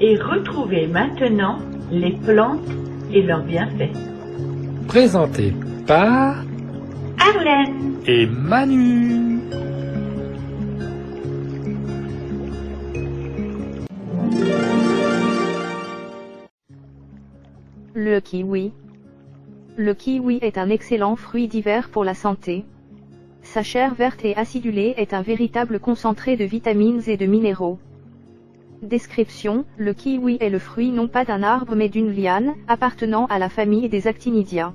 et retrouvez maintenant les plantes et leurs bienfaits. Présenté par Arlène et Manu. Le kiwi. Le kiwi est un excellent fruit d'hiver pour la santé. Sa chair verte et acidulée est un véritable concentré de vitamines et de minéraux. Description: le kiwi est le fruit non pas d'un arbre mais d'une liane, appartenant à la famille des actinidia.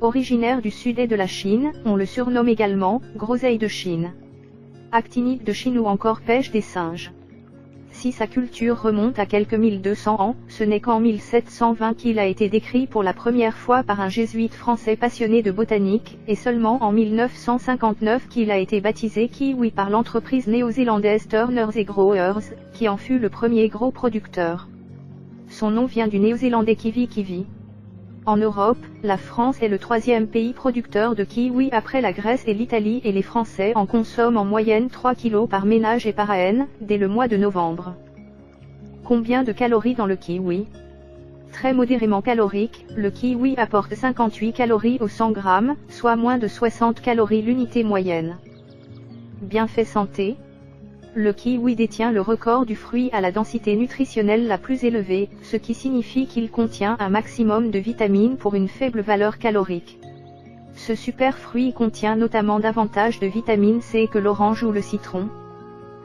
Originaire du sud-est de la Chine, on le surnomme également « groseille de Chine », actinide de Chine ou encore pêche des singes. Si sa culture remonte à quelques 1200 ans, ce n'est qu'en 1720 qu'il a été décrit pour la première fois par un jésuite français passionné de botanique, et seulement en 1959 qu'il a été baptisé kiwi par l'entreprise néo-zélandaise Turners & Growers, qui en fut le premier gros producteur. Son nom vient du néo-zélandais kiwi. En Europe, la France est le troisième pays producteur de kiwi après la Grèce et l'Italie, et les Français en consomment en moyenne 3 kg par ménage et par an, dès le mois de novembre. Combien de calories dans le kiwi? Très modérément calorique, le kiwi apporte 58 calories au 100 g, soit moins de 60 calories l'unité moyenne. Bienfaits santé. Le kiwi détient le record du fruit à la densité nutritionnelle la plus élevée, ce qui signifie qu'il contient un maximum de vitamines pour une faible valeur calorique. Ce super fruit contient notamment davantage de vitamine C que l'orange ou le citron.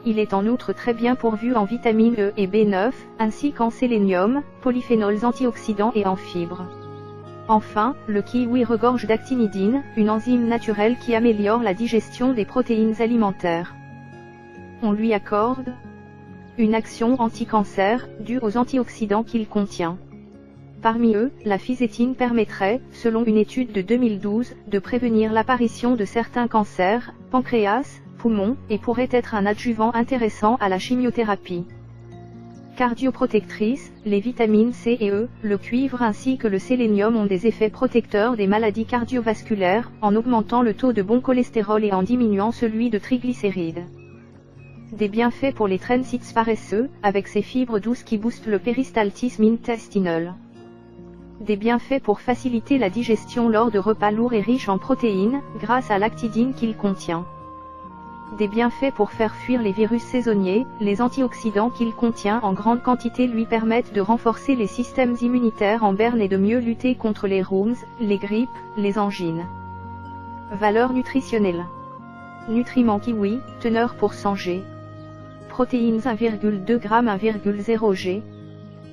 Il est en outre très bien pourvu en vitamine E et B9, ainsi qu'en sélénium, polyphénols antioxydants et en fibres. Enfin, le kiwi regorge d'actinidine, une enzyme naturelle qui améliore la digestion des protéines alimentaires. On lui accorde une action anti-cancer, due aux antioxydants qu'il contient. Parmi eux, la fisétine permettrait, selon une étude de 2012, de prévenir l'apparition de certains cancers, pancréas, poumons, et pourrait être un adjuvant intéressant à la chimiothérapie. Cardioprotectrice, les vitamines C et E, le cuivre ainsi que le sélénium ont des effets protecteurs des maladies cardiovasculaires, en augmentant le taux de bon cholestérol et en diminuant celui de triglycérides. Des bienfaits pour les transites paresseux, avec ses fibres douces qui boostent le péristaltisme intestinal. Des bienfaits pour faciliter la digestion lors de repas lourds et riches en protéines, grâce à l'actidine qu'il contient. Des bienfaits pour faire fuir les virus saisonniers, les antioxydants qu'il contient en grande quantité lui permettent de renforcer les systèmes immunitaires en berne et de mieux lutter contre les rhumes, les grippes, les angines. Valeur nutritionnelle. Nutriments kiwi, teneur pour 100 g. Protéines 1,2 g 1,0 g.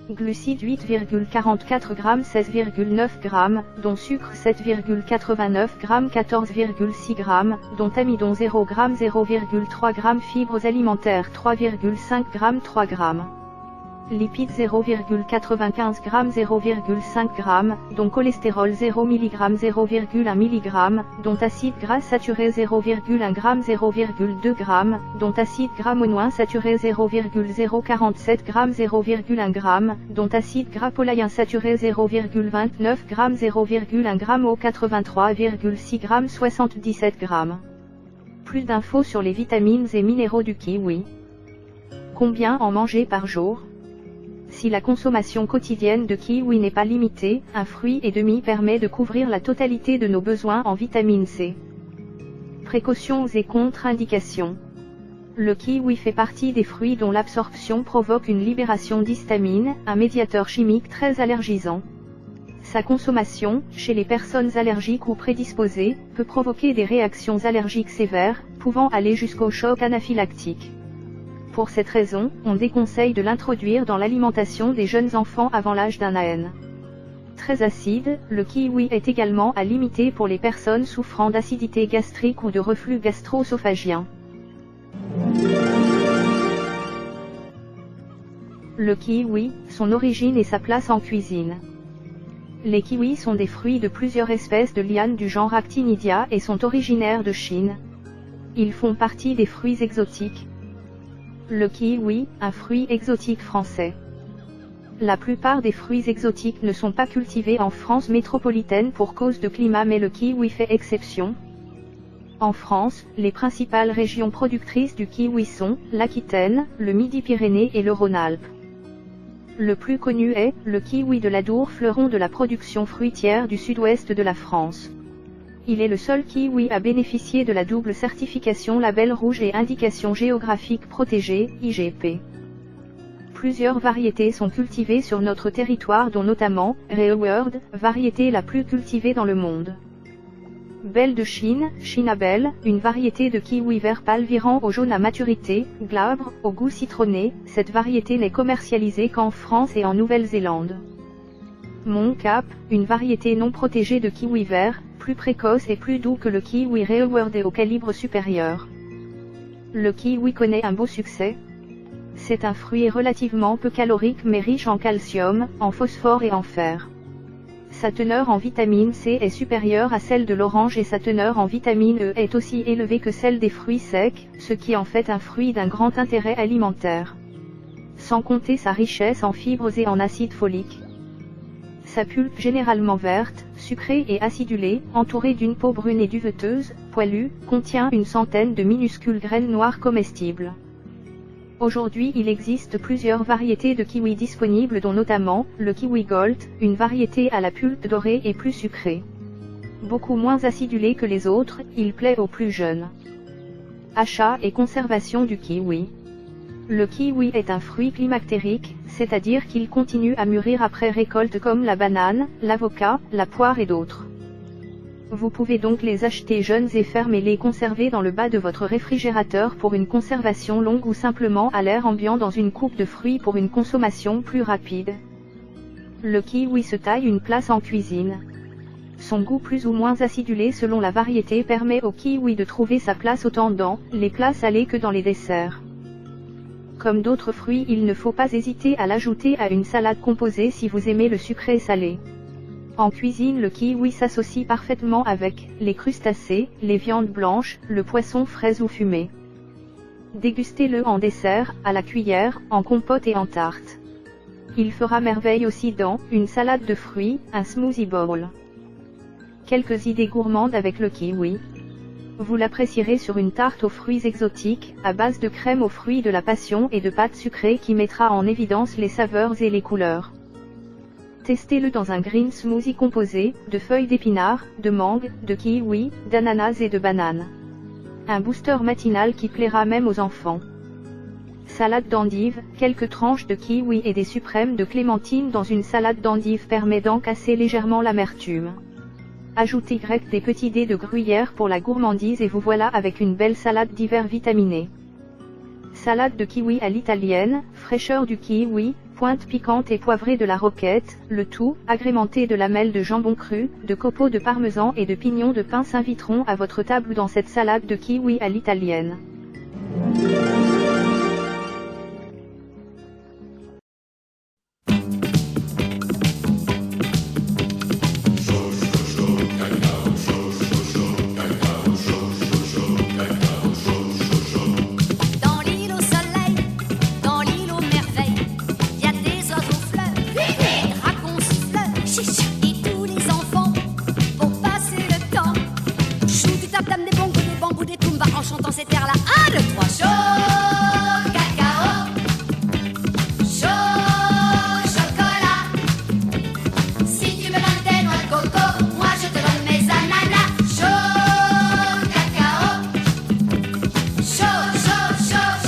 Glucides 8,44 g 16,9 g, dont sucre 7,89 g 14,6 g, dont amidon 0 g 0,3 g, fibres alimentaires 3,5 g 3 g. Lipides 0,95 g 0,5 g, dont cholestérol 0 mg 0,1 mg, dont acide gras saturé 0,1 g 0,2 g, dont acide gras monoinsaturé 0,047 g 0,1 g, dont acide gras polyinsaturé 0,29 g 0,1 g au 83,6 g 77 g. Plus d'infos sur les vitamines et minéraux du kiwi. Combien en manger par jour? Si la consommation quotidienne de kiwi n'est pas limitée, un fruit et demi permet de couvrir la totalité de nos besoins en vitamine C. Précautions et contre-indications. Le kiwi fait partie des fruits dont l'absorption provoque une libération d'histamine, un médiateur chimique très allergisant. Sa consommation, chez les personnes allergiques ou prédisposées, peut provoquer des réactions allergiques sévères, pouvant aller jusqu'au choc anaphylactique. Pour cette raison, on déconseille de l'introduire dans l'alimentation des jeunes enfants avant l'âge d'un an. Très acide, le kiwi est également à limiter pour les personnes souffrant d'acidité gastrique ou de reflux gastro-œsophagien. Le kiwi, son origine et sa place en cuisine. Les kiwis sont des fruits de plusieurs espèces de lianes du genre Actinidia et sont originaires de Chine. Ils font partie des fruits exotiques. Le kiwi, un fruit exotique français. La plupart des fruits exotiques ne sont pas cultivés en France métropolitaine pour cause de climat, mais le kiwi fait exception. En France, les principales régions productrices du kiwi sont l'Aquitaine, le Midi-Pyrénées et le Rhône-Alpes. Le plus connu est le kiwi de l'Adour, fleuron de la production fruitière du sud-ouest de la France. Il est le seul kiwi à bénéficier de la double certification label rouge et indication géographique protégée, IGP. Plusieurs variétés sont cultivées sur notre territoire dont notamment, Rare World, variété la plus cultivée dans le monde. Belle de Chine, Chinabelle, une variété de kiwi vert pâle virant au jaune à maturité, glabre, au goût citronné, cette variété n'est commercialisée qu'en France et en Nouvelle-Zélande. Mon Cap, une variété non protégée de kiwi vert, plus précoce et plus doux que le kiwi Rare World et au calibre supérieur. Le kiwi connaît un beau succès. C'est un fruit relativement peu calorique mais riche en calcium, en phosphore et en fer. Sa teneur en vitamine C est supérieure à celle de l'orange et sa teneur en vitamine E est aussi élevée que celle des fruits secs, ce qui en fait un fruit d'un grand intérêt alimentaire. Sans compter sa richesse en fibres et en acide folique. Sa pulpe généralement verte, sucrée et acidulée, entourée d'une peau brune et duveteuse, poilue, contient une centaine de minuscules graines noires comestibles. Aujourd'hui il existe plusieurs variétés de kiwi disponibles dont notamment, le kiwi gold, une variété à la pulpe dorée et plus sucrée. Beaucoup moins acidulé que les autres, il plaît aux plus jeunes. Achat et conservation du kiwi. Le kiwi est un fruit climactérique, c'est-à-dire qu'il continue à mûrir après récolte comme la banane, l'avocat, la poire et d'autres. Vous pouvez donc les acheter jeunes et fermes et les conserver dans le bas de votre réfrigérateur pour une conservation longue ou simplement à l'air ambiant dans une coupe de fruits pour une consommation plus rapide. Le kiwi se taille une place en cuisine. Son goût plus ou moins acidulé selon la variété permet au kiwi de trouver sa place autant dans les plats salés que dans les desserts. Comme d'autres fruits, il ne faut pas hésiter à l'ajouter à une salade composée si vous aimez le sucré salé. En cuisine, le kiwi s'associe parfaitement avec les crustacés, les viandes blanches, le poisson frais ou fumé. Dégustez-le en dessert, à la cuillère, en compote et en tarte. Il fera merveille aussi dans une salade de fruits, un smoothie bowl. Quelques idées gourmandes avec le kiwi. Vous l'apprécierez sur une tarte aux fruits exotiques, à base de crème aux fruits de la passion et de pâte sucrée qui mettra en évidence les saveurs et les couleurs. Testez-le dans un green smoothie composé de feuilles d'épinards, de mangue, de kiwi, d'ananas et de bananes. Un booster matinal qui plaira même aux enfants. Salade d'endives, quelques tranches de kiwi et des suprêmes de clémentine dans une salade d'endives permet d'encasser légèrement l'amertume. Ajoutez des petits dés de gruyère pour la gourmandise et vous voilà avec une belle salade d'hiver vitaminée. Salade de kiwi à l'italienne, fraîcheur du kiwi, pointe piquante et poivrée de la roquette, le tout, agrémenté de lamelles de jambon cru, de copeaux de parmesan et de pignons de pain s'inviteront à votre table dans cette salade de kiwi à l'italienne. En chantant cet air-là, 1, 2, 3, chaud cacao, chaud chocolat. Si tu me donnes tes noix de coco, moi je te donne mes ananas. Chaud cacao, chaud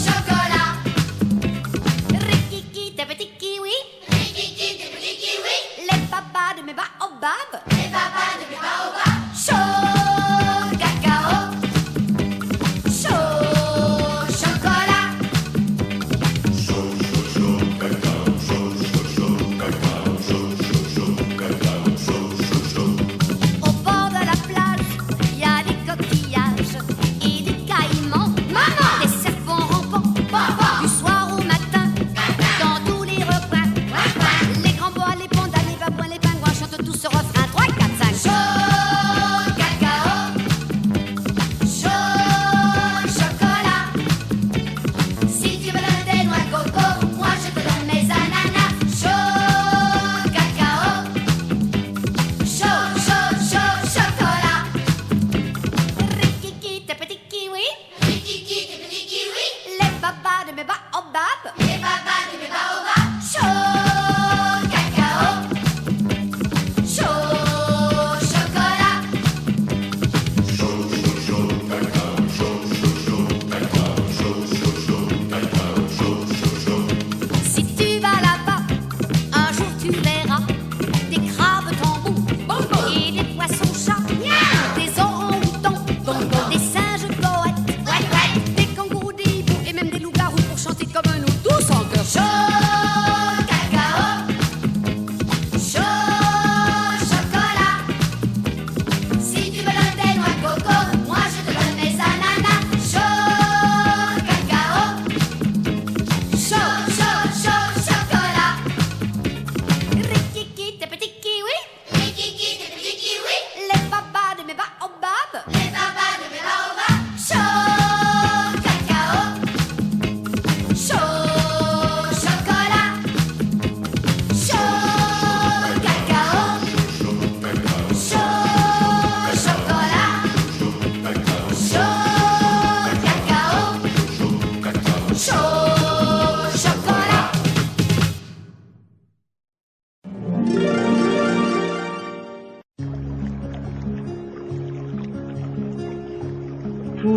chocolat. Rikiki tes petits kiwis, rikiki tes petits kiwis. Les papas de mes baobabs, les papas de mes baobabs. Chaud cacao, chocolat.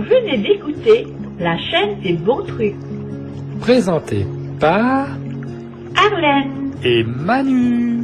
Vous venez d'écouter la chaîne des bons trucs. Présenté par Arlène. et Manu.